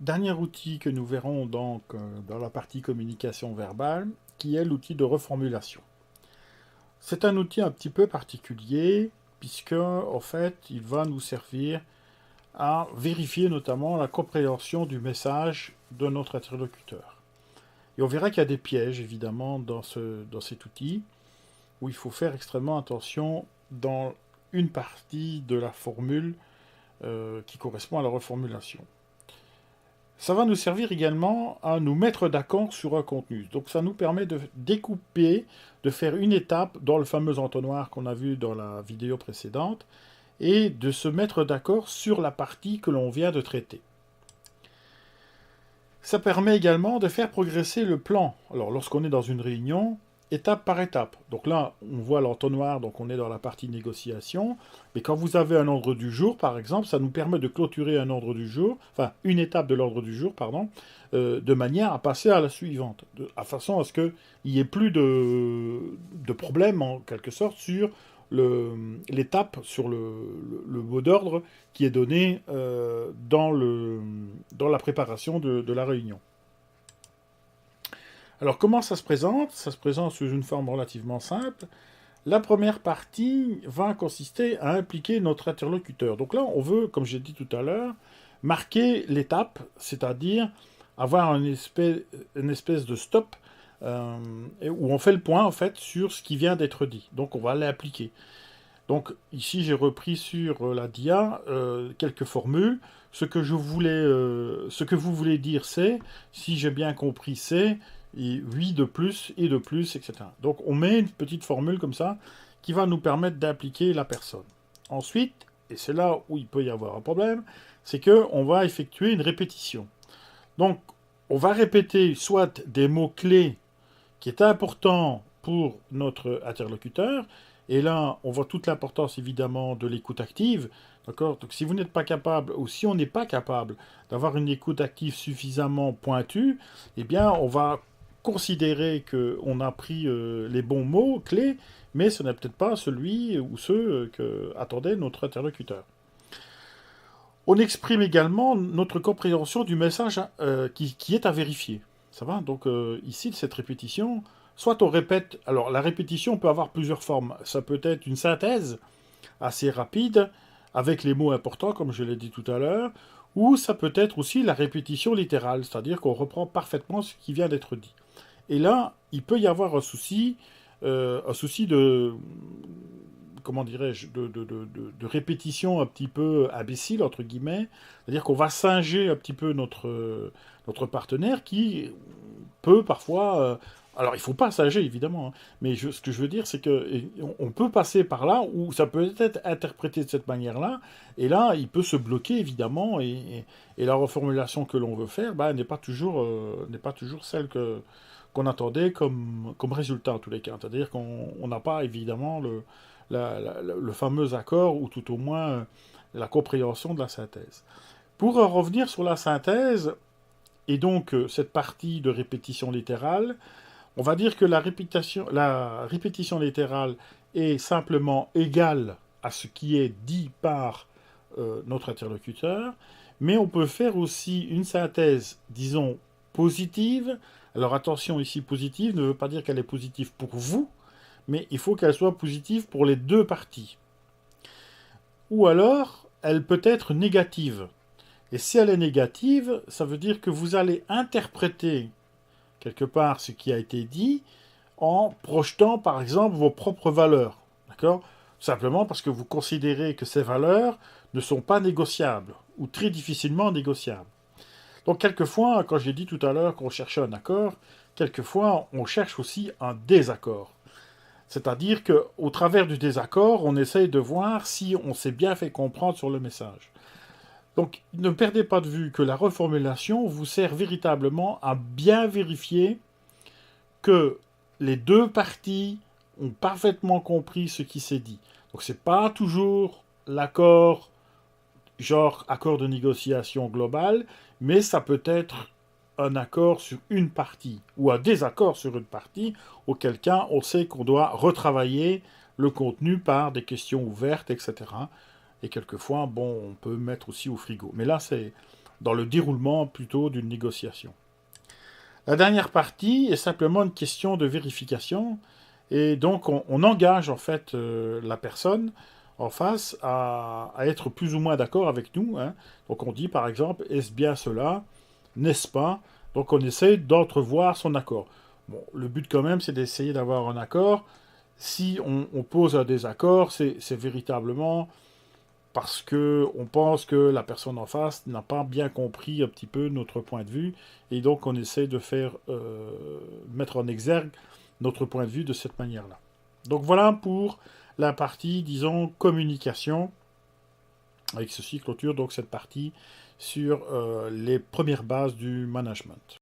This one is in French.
Dernier outil que nous verrons donc dans la partie communication verbale, qui est l'outil de reformulation. C'est un outil un petit peu particulier, puisque en fait, il va nous servir à vérifier notamment la compréhension du message de notre interlocuteur. Et on verra qu'il y a des pièges, évidemment, dans cet outil, où il faut faire extrêmement attention dans une partie de la formule qui correspond à la reformulation. Ça va nous servir également à nous mettre d'accord sur un contenu. Donc ça nous permet de découper, de faire une étape dans le fameux entonnoir qu'on a vu dans la vidéo précédente, et de se mettre d'accord sur la partie que l'on vient de traiter. Ça permet également de faire progresser le plan. Alors lorsqu'on est dans une réunion, étape par étape. Donc là, on voit l'entonnoir, donc on est dans la partie négociation. Mais quand vous avez un ordre du jour, par exemple, ça nous permet de clôturer un ordre du jour, enfin une étape de l'ordre du jour, pardon, de manière à passer à la suivante, à façon à ce qu'il n'y ait plus de problème, en quelque sorte, sur l'étape, sur le mot d'ordre qui est donné dans la préparation de la réunion. Alors comment ça se présente? Ça se présente sous une forme relativement simple. La première partie va consister à impliquer notre interlocuteur. Donc là, on veut, comme j'ai dit tout à l'heure, marquer l'étape, c'est-à-dire avoir une espèce de stop euh, où on fait le point en fait sur ce qui vient d'être dit. Donc on va l'appliquer. Donc ici j'ai repris sur la dia quelques formules. Ce que ce que vous voulez dire c'est, si j'ai bien compris c'est, et oui de plus, et de plus, etc. Donc on met une petite formule comme ça qui va nous permettre d'appliquer la personne. Ensuite, et c'est là où il peut y avoir un problème, c'est que on va effectuer une répétition. Donc on va répéter soit des mots-clés qui est important pour notre interlocuteur. Et là, on voit toute l'importance évidemment de l'écoute active. D'accord. Donc si vous n'êtes pas capable, ou si on n'est pas capable d'avoir une écoute active suffisamment pointue, eh bien on va considérer qu'on a pris les bons mots clés, mais ce n'est peut-être pas celui ou ceux que attendait notre interlocuteur. On exprime également notre compréhension du message qui est à vérifier. Ça va. Donc ici, cette répétition, soit on répète... Alors la répétition peut avoir plusieurs formes. Ça peut être une synthèse assez rapide, avec les mots importants, comme je l'ai dit tout à l'heure, ou ça peut être aussi la répétition littérale, c'est-à-dire qu'on reprend parfaitement ce qui vient d'être dit. Et là, il peut y avoir un souci de, comment dirais-je, de répétition un petit peu imbécile, entre guillemets. C'est-à-dire qu'on va singer un petit peu notre partenaire qui peut parfois... alors, il ne faut pas singer, évidemment, hein, mais ce que je veux dire, c'est qu'on peut passer par là, où ça peut être interprété de cette manière-là, et là, il peut se bloquer, évidemment, et la reformulation que l'on veut faire bah, n'est pas toujours celle qu'on attendait comme résultat, en tous les cas. C'est-à-dire qu'on n'a pas, évidemment, le fameux accord, ou tout au moins la compréhension de la synthèse. Pour revenir sur la synthèse, et donc cette partie de répétition littérale, on va dire que la répétition littérale est simplement égale à ce qui est dit par notre interlocuteur, mais on peut faire aussi une synthèse, disons, positive. Alors attention, ici, positive ne veut pas dire qu'elle est positive pour vous, mais il faut qu'elle soit positive pour les deux parties. Ou alors, elle peut être négative. Et si elle est négative, ça veut dire que vous allez interpréter quelque part ce qui a été dit en projetant par exemple vos propres valeurs. D'accord? Simplement parce que vous considérez que ces valeurs ne sont pas négociables ou très difficilement négociables. Donc quelquefois, quand j'ai dit tout à l'heure qu'on cherchait un accord, quelquefois on cherche aussi un désaccord. C'est-à-dire qu'au travers du désaccord, on essaye de voir si on s'est bien fait comprendre sur le message. Donc ne perdez pas de vue que la reformulation vous sert véritablement à bien vérifier que les deux parties ont parfaitement compris ce qui s'est dit. Donc c'est pas toujours l'accord, genre accord de négociation global, mais ça peut être un accord sur une partie ou un désaccord sur une partie, auquel cas on sait qu'on doit retravailler le contenu par des questions ouvertes, etc. Et quelquefois, bon, on peut mettre aussi au frigo. Mais là, dans le déroulement plutôt d'une négociation. La dernière partie est simplement une question de vérification, et donc on engage en fait la personne en face à être plus ou moins d'accord avec nous, hein. Donc on dit par exemple, est-ce bien cela, n'est-ce pas? Donc on essaie d'entrevoir son accord. Bon, le but quand même, c'est d'essayer d'avoir un accord. Si on pose un désaccord, c'est véritablement parce que on pense que la personne en face n'a pas bien compris un petit peu notre point de vue, et donc on essaie de faire mettre en exergue notre point de vue de cette manière-là. Donc voilà pour la partie, disons, communication. Avec ceci clôture donc cette partie sur les premières bases du management.